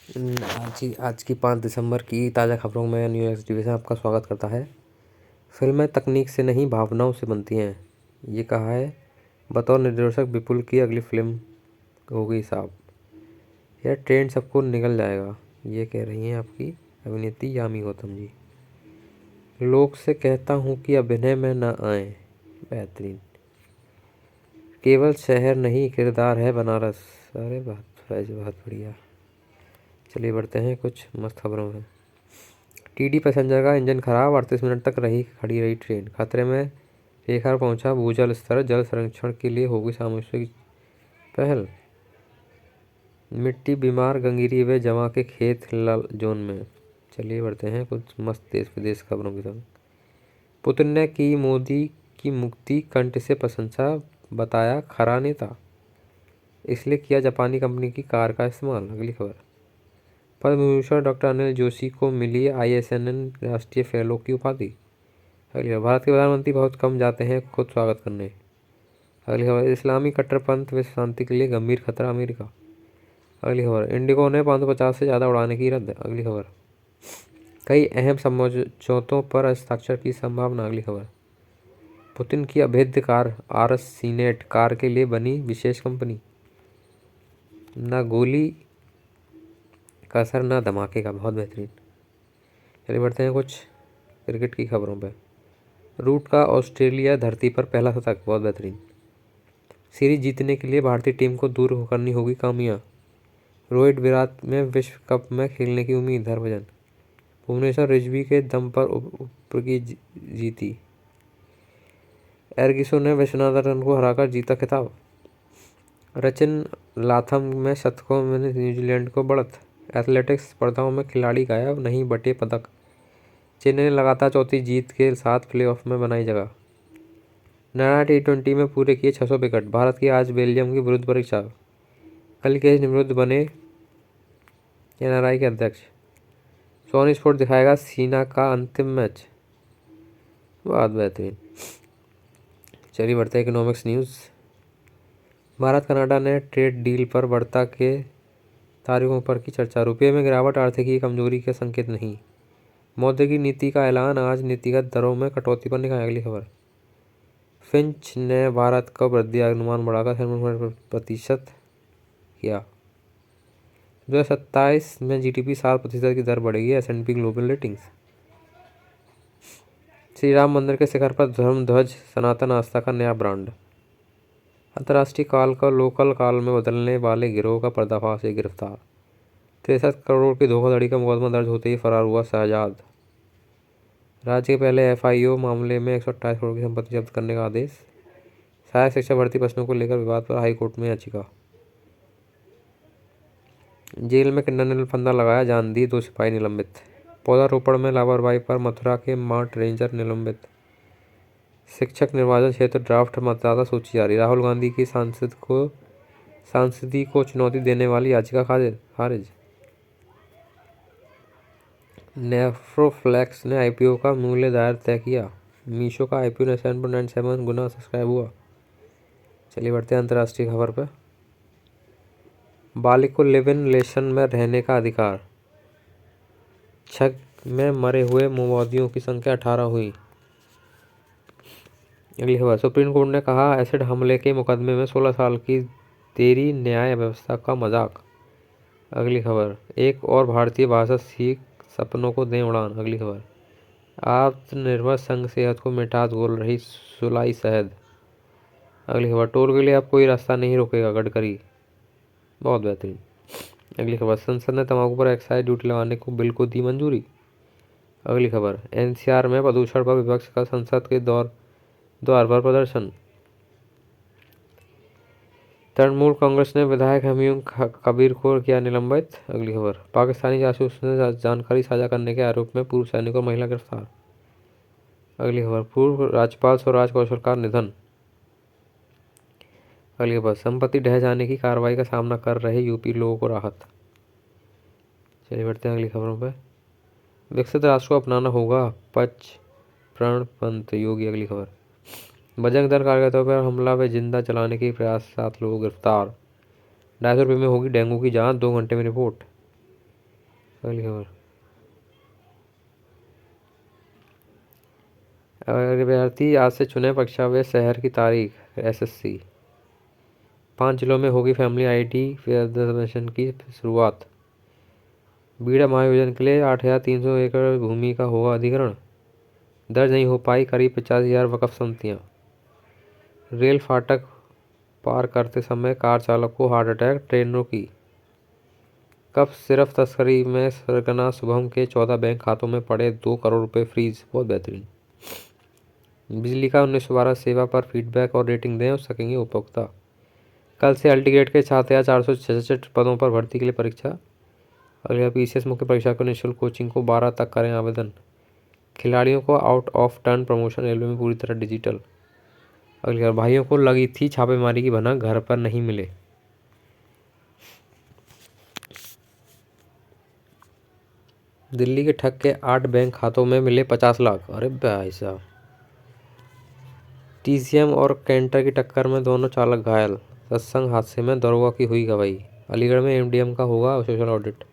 आज की 5 दिसंबर की ताज़ा खबरों में न्यूज़ डिवीज़न आपका स्वागत करता है। फिल्में तकनीक से नहीं भावनाओं से बनती हैं, ये कहा है बतौर निर्देशक विपुल की अगली फिल्म होगी साहब। यह ट्रेंड सबको निकल जाएगा, ये कह रही हैं आपकी अभिनेत्री यामी गौतम जी। लोग से कहता हूँ कि अभिनय में न आए, बेहतरीन। केवल शहर नहीं किरदार है बनारस। अरे बहुत बढ़िया। चलिए बढ़ते हैं कुछ मस्त खबरों में। टीडी पैसेंजर का इंजन खराब, 38 मिनट तक खड़ी रही ट्रेन। खतरे में रेखा पर पहुंचा भूजल स्तर, जल संरक्षण के लिए होगी सामूहिक पहल। मिट्टी बीमार गंगीरी व जमा के खेत लाल जोन में। चलिए बढ़ते हैं कुछ मस्त देश विदेश खबरों के संग। पुतिन ने की मोदी की मुक्ति कंठ से प्रशंसा, बताया खरा नेता, इसलिए किया जापानी कंपनी की कार का इस्तेमाल। अगली खबर। पद्म विभूषण डॉक्टर अनिल जोशी को मिली ISNN राष्ट्रीय फेलो की उपाधि। अगली खबर। भारत के प्रधानमंत्री बहुत कम जाते हैं खुद स्वागत करने। अगली खबर। इस्लामी कट्टरपंथ व शांति के लिए गंभीर खतरा अमेरिका। अगली खबर। इंडिगो ने 550 से ज़्यादा उड़ाने की रद्द। अगली खबर। कई अहम समझौतों पर हस्ताक्षर की संभावना। अगली खबर। पुतिन की अभेद्य कार RS सीनेट कार के लिए बनी विशेष कंपनी। न गोली का असर न धमाके का, बहुत बेहतरीन। चलिए बढ़ते हैं कुछ क्रिकेट की खबरों पे। रूट का ऑस्ट्रेलिया धरती पर पहला शतक, बहुत बेहतरीन। सीरीज जीतने के लिए भारतीय टीम को दूर करनी होगी खामियां। रोहित विराट में विश्व कप में खेलने की उम्मीद। हरभजन। भुवनेश्वर रिजवी के दम पर ऊपर की जीती। एर्गिसो ने विश्वनाथन को हराकर जीता खिताब। रचिन लाथम में शतकों में न्यूजीलैंड को बढ़त। एथलेटिक्स स्पर्धाओं में खिलाड़ी गायब, नहीं बटे पदक। चेन्नई ने लगातार चौथी जीत के साथ प्लेऑफ में बनाई जगह। नया T20 में पूरे किए 600 विकेट। भारत की आज बेल्जियम की विरुद्ध परीक्षा। कलिकेश निमरुद्ध बने NRI के अध्यक्ष। सोनी स्पोर्ट दिखाएगा सीना का अंतिम मैच। बहुत बेहतरीन। चलिए बढ़ते हैं इकोनॉमिक्स न्यूज़। भारत कनाडा ने ट्रेड डील पर वार्ता के तारीखों पर की चर्चा। रुपये में गिरावट आर्थिक कमजोरी के संकेत नहीं। मौद्रिक नीति का ऐलान, आज नीतिगत दरों में कटौती पर निगाह। अगली खबर। फिंच ने भारत का वृद्धि अनुमान बढ़ाकर 7% किया। 2027 में GDP 7% की दर बढ़ेगी। S&P global ratings. Shri Ram मंदिर के शिखर पर धर्म ध्वज, सनातन आस्था का नया ब्रांड। अंतर्राष्ट्रीय काल को लोकल काल में बदलने वाले गिरोह का पर्दाफाश, से गिरफ्तार। 63 करोड़ की धोखाधड़ी का मुकदमा दर्ज होते ही फरार हुआ शहजाद। राज्य के पहले FIO मामले में 128 करोड़ की संपत्ति जब्त करने का आदेश। सहायक शिक्षा भर्ती प्रश्नों को लेकर विवाद पर हाईकोर्ट में याचिका। जेल में किन्नर ने फंदा लगाया, जान दी, 2 सिपाही निलंबित। पौधारोपण में लापरवाही पर मथुरा के मार्ट रेंजर निलंबित। शिक्षक निर्वाचन क्षेत्र ड्राफ्ट मतदाता सूची जारी। राहुल गांधी की सांसदी को चुनौती देने वाली याचिका खारिज। नेफ्रोफ्लेक्स ने IPO का मूल्य दायर तय किया। मीशो का IPO 7.97 गुना सब्सक्राइब हुआ। चलिए बढ़ते हैं अंतर्राष्ट्रीय खबर पर। बालिग को लिव इन रिलेशन में रहने का अधिकार। छग में मरे हुए माओवादियों की संख्या 18 हुई। अगली खबर। सुप्रीम कोर्ट ने कहा एसिड हमले के मुकदमे में 16 साल की देरी न्याय व्यवस्था का मजाक। अगली खबर। एक और भारतीय भाषा सीख सपनों को दें उड़ान। अगली खबर। आत्मनिर्भर संघ सेहत को मिठास घोल रही सुलाई शहद। अगली खबर। टोल के लिए अब कोई रास्ता नहीं रोकेगा, गडकरी। बहुत बेहतरीन। अगली खबर। संसद ने तंबाकू पर एक्साइज ड्यूटी लगाने को बिल को दी मंजूरी। अगली खबर। NCR में प्रदूषण पर विपक्ष का संसद के द्वार पर प्रदर्शन। तृणमूल कांग्रेस ने विधायक हमयूं कबीर को किया निलंबित। अगली खबर। पाकिस्तानी जासूस ने जानकारी साझा करने के आरोप में पूर्व सैनिक और महिला गिरफ्तार। अगली खबर। पूर्व राज्यपाल स्वराज कौशल का निधन। अगली खबर। संपत्ति ढह जाने की कार्रवाई का सामना कर रहे यूपी लोगों को राहत। चलिए बढ़ते हैं अगली खबरों पर। विकसित राष्ट्र को अपनाना होगा पच प्रण पंत, योगी। अगली खबर। बजरंग दल कार्यकर्ताओं पर हमला व जिंदा जलाने के प्रयास, 7 लोग गिरफ्तार। 250 रुपये में होगी डेंगू की जांच, 2 घंटे में रिपोर्ट। अगली खबर, अभ्यर्थी आज से चुने परीक्षा व शहर की तारीख। एसएससी 5 जिलों में होगी फैमिली आईडी प्रदर्शन की शुरुआत। बीड़ा महायोजन के लिए 8,300 एकड़ भूमि का होगा अधिग्रहण। दर्ज नहीं हो पाई करीब 50,000 वक्फ संमतियां। रेल फाटक पार करते समय कार चालक को हार्ट अटैक, ट्रेन रोकी। कब सिर्फ तस्करी में सरगना शुभम के 14 बैंक खातों में पड़े 2 करोड़ रुपए फ्रीज। बहुत बेहतरीन। बिजली का 1912 सेवा पर फीडबैक और रेटिंग दें सकेंगे उपभोक्ता। कल से अल्टीग्रेड के 7,466 पदों पर भर्ती के लिए परीक्षा। अगले पीसीएस मुख्य परीक्षा को निःशुल्क कोचिंग को 12 तक करें आवेदन। खिलाड़ियों को out of turn promotion railway में पूरी तरह डिजिटल। अगले भाइयों को लगी थी छापेमारी की भनक, घर पर नहीं मिले। दिल्ली के ठग के 8 बैंक खातों में मिले 50 लाख। अरे भाई साहब। टीसीएम और कैंटर की टक्कर में दोनों चालक घायल। सत्संग हादसे में दरोगा की हुई गवाही। अलीगढ़ में एमडीएम का होगा सोशल ऑडिट।